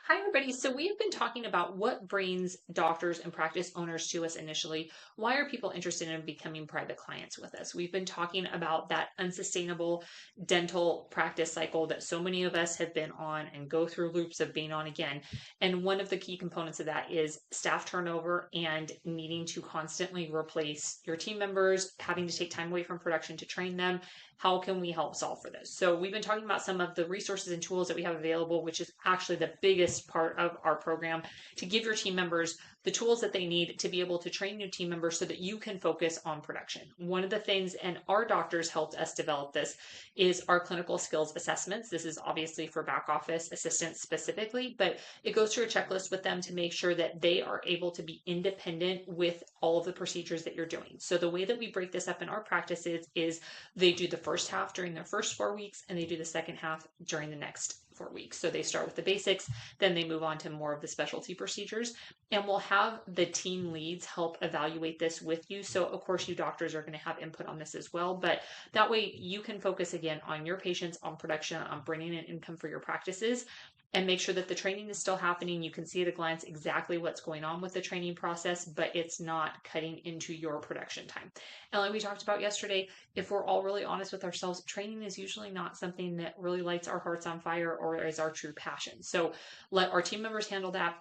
Hi, everybody. So, we have been talking about what brings doctors and practice owners to us initially. Why are people interested in becoming private clients with us? We've been talking about that unsustainable dental practice cycle that so many of us have been on and go through loops of being on again. And one of the key components of that is staff turnover and needing to constantly replace your team members, having to take time away from production to train them. How can we help solve for this? So, we've been talking about some of the resources and tools that we have available, which is actually the biggest part of our program to give your team members the tools that they need to be able to train new team members so that you can focus on production. One of the things, and our doctors helped us develop this, is our clinical skills assessments. This is obviously for back office assistants specifically, but it goes through a checklist with them to make sure that they are able to be independent with all of the procedures that you're doing. So the way that we break this up in our practices is they do the first half during their first 4 weeks and they do the second half during the next 4 weeks. So they start with the basics, then they move on to more of the specialty procedures. And we'll have the team leads help evaluate this with you. So, of course, you doctors are going to have input on this as well. But that way you can focus again on your patients, on production, on bringing in income for your practices, and make sure that the training is still happening. You can see at a glance exactly what's going on with the training process, but it's not cutting into your production time. And like we talked about yesterday, if we're all really honest with ourselves, training is usually not something that really lights our hearts on fire or is our true passion. So let our team members handle that.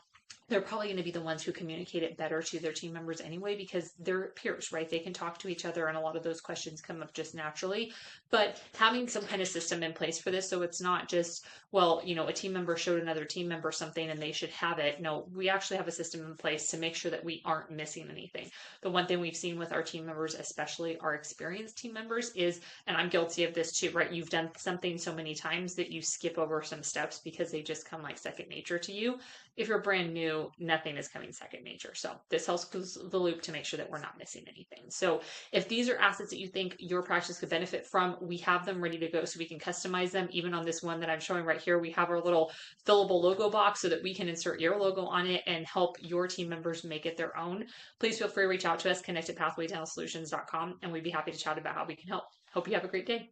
They're probably going to be the ones who communicate it better to their team members anyway, because they're peers, right? They can talk to each other and a lot of those questions come up just naturally. But having some kind of system in place for this, so it's not just, well, a team member showed another team member something and they should have it. No, we actually have a system in place to make sure that we aren't missing anything. The one thing we've seen with our team members, especially our experienced team members, is, and I'm guilty of this too, right? You've done something so many times that you skip over some steps because they just come like second nature to you. If you're brand new, nothing is coming second nature. So this helps close the loop to make sure that we're not missing anything. So if these are assets that you think your practice could benefit from, we have them ready to go so we can customize them. Even on this one that I'm showing right here, we have our little fillable logo box so that we can insert your logo on it and help your team members make it their own. Please feel free to reach out to us, connect at pathwaydentalsolutions.com, and we'd be happy to chat about how we can help. Hope you have a great day.